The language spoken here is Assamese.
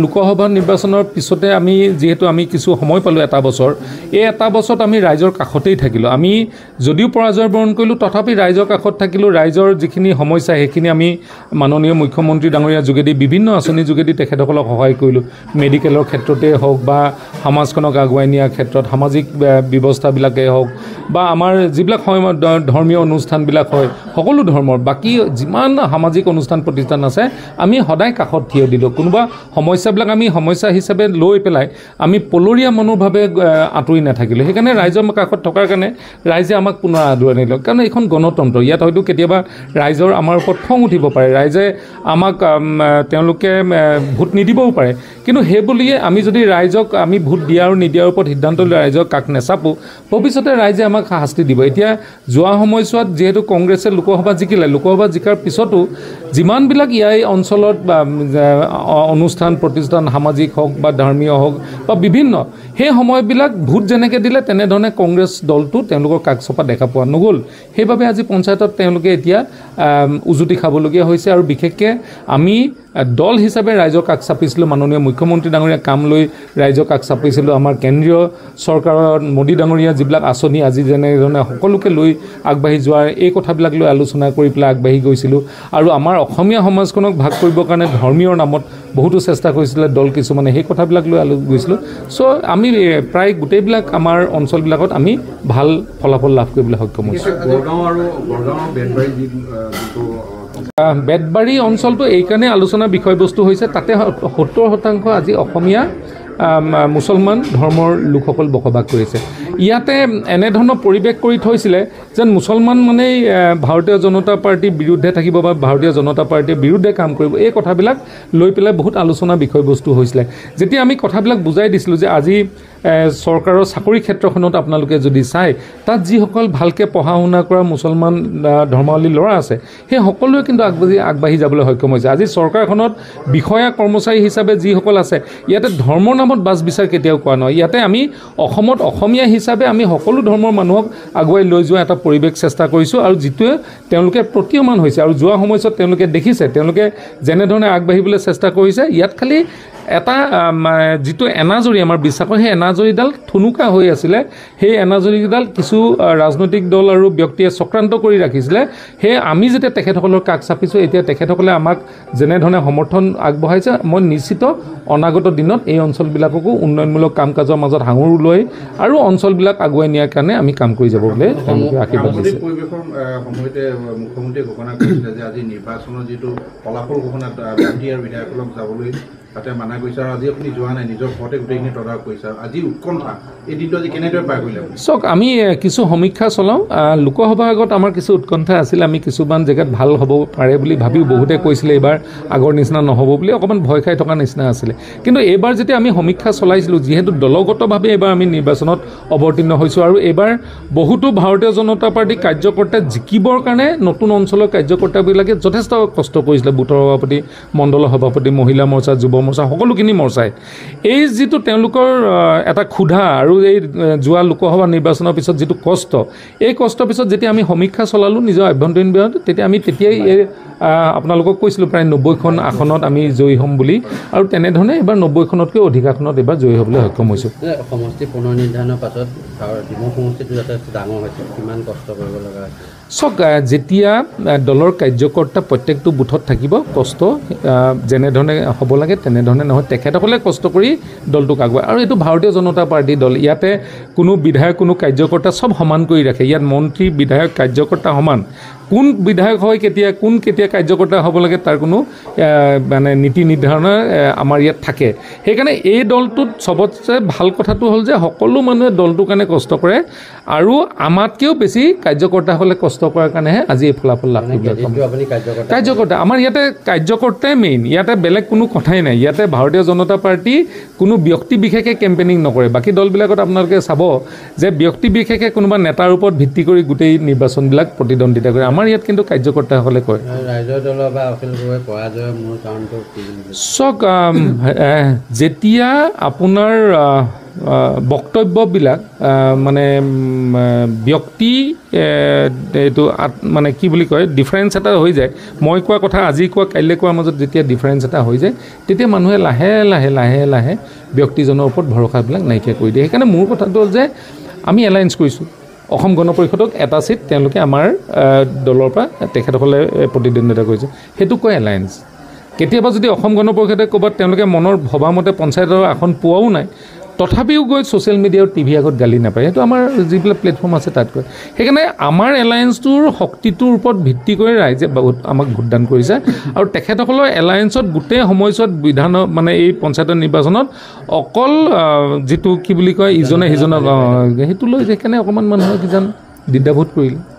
লোকসভা নিৰ্বাচনৰ পিছতে আমি যিহেতু আমি কিছু সময় পালোঁ এটা বছৰ এই এটা বছৰত আমি ৰাইজৰ কাষতেই থাকিলোঁ আমি যদিও পৰাজয় বৰণ কৰিলোঁ তথাপি ৰাইজৰ কাষত থাকিলোঁ ৰাইজৰ যিখিনি সমস্যা সেইখিনি আমি মাননীয় মুখ্যমন্ত্ৰী ডাঙৰীয়াৰ যোগেদি বিভিন্ন আঁচনিৰ যোগেদি তেখেতসকলক সহায় কৰিলোঁ মেডিকেলৰ ক্ষেত্ৰতে হওক বা সমাজখনক আগুৱাই নিয়াৰ ক্ষেত্ৰত সামাজিক ব্যৱস্থাবিলাকেই হওক বা আমাৰ যিবিলাক ধৰ্মীয় অনুষ্ঠানবিলাক হয় সকলো ধৰ্মৰ বাকী যিমান সামাজিক অনুষ্ঠান প্ৰতিষ্ঠান আছে আমি সদায় কাষত থিয় দিলোঁ কোনোবা সমস্যাবিলাক আমি সমস্যা হিচাপে লৈ পেলাই আমি পলৰীয়া মনোভাৱে আঁতৰি নাথাকিলোঁ সেইকাৰণে ৰাইজৰ কাষত থকাৰ কাৰণে ৰাইজে আমাক পুনৰ আদৰণি দিলে কাৰণ এইখন গণতন্ত্ৰ ইয়াত হয়তো কেতিয়াবা ৰাইজৰ আমাৰ ওপৰত খং উঠিব পাৰে ৰাইজে আমাক তেওঁলোকে ভোট নিদিবও পাৰে কিন্তু সেই বুলিয়ে আমি যদি ৰাইজক আমি ভোট দিয়া আৰু নিদিয়াৰ ওপৰত সিদ্ধান্ত লৈ ৰাইজক কাষ নেচাপোঁ ভৱিষ্যতে ৰাইজে আমাক শাস্তি দিব এতিয়া যোৱা সময়ছোৱাত যিহেতু কংগ্ৰেছে লোকসভা জিকিলে লোকসভা জিকাৰ পিছতো যিমানবিলাক ইয়াৰ অঞ্চলত বা অনুষ্ঠান প্ৰতিষ্ঠান সামাজিক হওক বা ধৰ্মীয় হওক বা বিভিন্ন সেই সময়বিলাক ভোট যেনেকৈ দিলে তেনেধৰণে কংগ্ৰেছ দলটো তেওঁলোকৰ কাষ চপা দেখা পোৱা নগ'ল সেইবাবে আজি পঞ্চায়তত তেওঁলোকে এতিয়া উজুতি খাবলগীয়া হৈছে আৰু বিশেষকৈ আমি দল হিচাপে ৰাইজৰ কাষ চাপিছিলোঁ মাননীয় মুখ্যমন্ত্ৰী ডাঙৰীয়া কাম লৈ ৰাইজৰ কাষ চাপিছিলোঁ আমাৰ কেন্দ্ৰীয় চৰকাৰৰ মোদী ডাঙৰীয়া যিবিলাক আঁচনি আজি যেনেধৰণে সকলোকে লৈ আগবাঢ়ি যোৱাৰ এই কথাবিলাক লৈ আলোচনা কৰি পেলাই আগবাঢ়ি গৈছিলোঁ আৰু আমাৰ অসমীয়া সমাজখনক ভাগ কৰিবৰ কাৰণে ধৰ্মীয়ৰ নামত বহুতো চেষ্টা কৰিছিলে দল কিছুমানে সেই কথাবিলাক লৈ গৈছিলোঁ চ' আমি প্ৰায় গোটেইবিলাক আমাৰ অঞ্চলবিলাকত আমি ভাল ফলাফল লাভ কৰিবলৈ সক্ষম হৈছোঁ বেতবাৰী অঞ্চলটো এইকাৰণে আলোচনাৰ বিষয়বস্তু হৈছে তাতে 70% আজি অসমীয়া মুছলমান ধৰ্মৰ লোকসকল বসবাস কৰিছে ইয়াতে এনেধৰণৰ পৰিৱেশ কৰি থৈছিলে যেন মুছলমান মানেই ভাৰতীয় জনতা পাৰ্টিৰ বিৰুদ্ধে থাকিব বা ভাৰতীয় জনতা পাৰ্টিৰ বিৰুদ্ধে কাম কৰিব এই কথাবিলাক লৈ পেলাই বহুত আলোচনাৰ বিষয়বস্তু হৈছিলে যেতিয়া আমি কথাবিলাক বুজাই দিছিলোঁ যে আজি চৰকাৰৰ চাকৰি ক্ষেত্ৰখনত আপোনালোকে যদি চায় তাত যিসকল ভালকৈ পঢ়া শুনা কৰা মুছলমান ধৰ্মাৱলী ল'ৰা আছে সেই সকলোৱে কিন্তু আগবাঢ়ি যাবলৈ সক্ষম হৈছে আজি চৰকাৰখনত বিষয়া কৰ্মচাৰী হিচাপে যিসকল আছে ইয়াতে ধৰ্মৰ নামত বাছ বিচাৰ কেতিয়াও কোৱা নহয় ইয়াতে আমি অসমত অসমীয়া হিচাপে আমি সকলো ধৰ্মৰ মানুহক আগুৱাই লৈ যোৱা এটা পৰিৱেশ চেষ্টা কৰিছোঁ আৰু যিটোৱে তেওঁলোকে প্ৰতীয়মান হৈছে আৰু যোৱা সময়ছোৱাত তেওঁলোকে দেখিছে তেওঁলোকে যেনেধৰণে আগবাঢ়িবলৈ চেষ্টা কৰিছে ইয়াত খালি এটা যিটো এনাজৰী আমাৰ বিশ্বাসৰ সেই এনাজৰীডাল থুনুকা হৈ আছিলে সেই এনাজৰীডাল কিছু ৰাজনৈতিক দল আৰু ব্যক্তিয়ে চক্ৰান্ত কৰি ৰাখিছিলে সেই আমি যেতিয়া তেখেতসকলৰ কাষ চাপিছোঁ এতিয়া তেখেতসকলে আমাক যেনেধৰণে সমৰ্থন আগবঢ়াইছে মই নিশ্চিত অনাগত দিনত এই অঞ্চলবিলাককো উন্নয়নমূলক কাম কাজৰ মাজত সাঙুৰ লৈ আৰু অঞ্চলবিলাক আগুৱাই নিয়াৰ কাৰণে আমি কাম কৰি যাব বুলি তেওঁলোকে আশীৰ্বাদ দিছে পৰিৱেশৰ সময়তে মুখ্যমন্ত্ৰীয়ে ঘোষণা কৰিছিলে যে আজি নিৰ্বাচনৰ যিটো ফলাফল ঘোষণা মন্ত্ৰী আৰু বিধায়কসকলক যাবলৈ তাতে মানা কৰিছে আৰু আজি আপুনি যোৱা নাই নিজৰ ঘৰতে গোটেইখিনি তদাৰক কৰিছে আৰু আজি উৎকণ্ঠা এই দিনটো আজি কেনেদৰে পাৰ কৰিলে চাওক আমি কিছু সমীক্ষা চলাওঁ লোকসভাৰ আগত আমাৰ কিছু উৎকণ্ঠা আছিল আমি কিছুমান জেগাত ভাল হ'ব পাৰে বুলি ভাবিও বহুতে কৈছিলে এইবাৰ আগৰ নিচিনা নহ'ব বুলি অকণমান ভয় খাই থকা নিচিনা আছিলে কিন্তু এইবাৰ যেতিয়া আমি সমীক্ষা চলাইছিলোঁ যিহেতু দলগতভাৱে এইবাৰ আমি নিৰ্বাচনত অৱতীৰ্ণ হৈছোঁ আৰু এইবাৰ বহুতো ভাৰতীয় জনতা পাৰ্টীৰ কাৰ্যকৰ্তা জিকিবৰ কাৰণে নতুন অঞ্চলৰ কাৰ্যকৰ্তাবিলাকে যথেষ্ট কষ্ট কৰিছিলে বুথৰ সভাপতি মণ্ডলৰ সভাপতি মহিলা মৰ্চা যুৱ মৰ্চা সকলোখিনি মৰ্চাই এই যিটো তেওঁলোকৰ এটা ক্ষুধা আৰু এই যোৱা লোকসভা নিৰ্বাচনৰ পিছত যিটো কষ্ট এই কষ্টৰ পিছত যেতিয়া আমি সমীক্ষা চলালোঁ নিজৰ আভ্যন্তৰীণ ব্যয়ত তেতিয়া আমি তেতিয়াই এই আপোনালোকক কৈছিলোঁ প্ৰায় 90খন আসনত আমি জয়ী হ'ম বুলি আৰু তেনেধৰণে এইবাৰ 90খনতকৈ অধিক আসনত এইবাৰ জয়ী হ'বলৈ সক্ষম হৈছোঁ সমষ্টি পুনৰ নিৰ্ধাৰণৰ পাছত ডিমৌ সমষ্টিটো যথেষ্ট ডাঙৰ হৈছে কিমান কষ্ট কৰিব লগা হৈছে চাওক যেতিয়া দলৰ কাৰ্যকৰ্তা প্ৰত্যেকটো বুথত থাকিব কষ্ট যেনেধৰণে হ'ব লাগে তেনেধৰণে নহয় তেখেতসকলে কষ্ট কৰি দলটোক আগুৱাই আৰু এইটো ভাৰতীয় জনতা পাৰ্টি দল ইয়াতে কোনো বিধায়ক কোনো কাৰ্যকৰ্তা চব সমান কৰি ৰাখে ইয়াত মন্ত্ৰী বিধায়ক কাৰ্যকৰ্তা সমান কোন বিধায়ক হয় কেতিয়া কাৰ্যকৰ্তা হ'ব লাগে তাৰ কোনো মানে নীতি নিৰ্ধাৰণা আমাৰ ইয়াত থাকে সেইকাৰণে এই দলটোত চবতছে ভাল কথাটো হ'ল যে সকলো মানুহে দলটোৰ কাৰণে কষ্ট কৰে আৰু আমাতকৈও বেছি কাৰ্যকৰ্তাসকলে কষ্ট কৰাৰ কাৰণেহে আজি এই ফলাফল লাভ কৰিবলৈ কাৰ্যকৰ্তা আমাৰ ইয়াতে কাৰ্যকৰ্তাই মেইন ইয়াতে বেলেগ কোনো কথাই নাই ইয়াতে ভাৰতীয় জনতা পাৰ্টি কোনো ব্যক্তি বিশেষে কেম্পেইনিং নকৰে বাকী দলবিলাকত আপোনালোকে চাব যে ব্যক্তি বিশেষে কোনোবা নেতাৰ ওপৰত ভিত্তি কৰি গোটেই নিৰ্বাচনবিলাক প্ৰতিদ্বন্দ্বিতা কৰে আমাৰ ইয়াত কিন্তু কাৰ্যকৰ্তাসকলে কয় ৰাইজৰ দলৰ বা অখিল গগৈৰ পৰাজয়ৰ মূল কাৰণটো চাওক যেতিয়া আপোনাৰ বক্তব্যবিলাক মানে ব্যক্তি এইটো মানে কি বুলি কয় ডিফাৰেঞ্চ এটা হৈ যায় মই কোৱা কথা আজি কোৱা কাইলৈ কোৱাৰ মাজত যেতিয়া ডিফাৰেঞ্চ এটা হৈ যায় তেতিয়া মানুহে লাহে লাহে লাহে লাহে ব্যক্তিজনৰ ওপৰত ভৰসাবিলাক নাইকিয়া কৰি দিয়ে সেইকাৰণে মোৰ কথাটো হ'ল যে আমি এলায়েন্স কৰিছোঁ অসম গণ পৰিষদক এটা চিট তেওঁলোকে আমাৰ দলৰ পৰা তেখেতসকলে প্ৰতিদ্বন্দ্বিতা কৰিছে সেইটো কয় এলায়েন্স কেতিয়াবা যদি অসম গণ পৰিষদে ক'ৰবাত তেওঁলোকে মনৰ ভবামতে পঞ্চায়তৰ আসন পোৱাও নাই তথাপিও গৈ ছ'চিয়েল মিডিয়া আৰু টিভি আগত গালি নাপায় সেইটো আমাৰ যিবিলাক প্লেটফৰ্ম আছে তাত কয় সেইকাৰণে আমাৰ এলায়েন্সটোৰ শক্তিটোৰ ওপৰত ভিত্তি কৰি ৰাইজে বহুত আমাক ভোটদান কৰিছে আৰু তেখেতসকলৰ এলায়েন্সত গোটেই সময়ছোৱাত মানে এই পঞ্চায়তৰ নিৰ্বাচনত অকল যিটো কি বুলি কয় ইজনে সিজনক সেইটো লৈ সেইকাৰণে অকণমান মানুহে কিজান দ্বিধাবোধ কৰিলে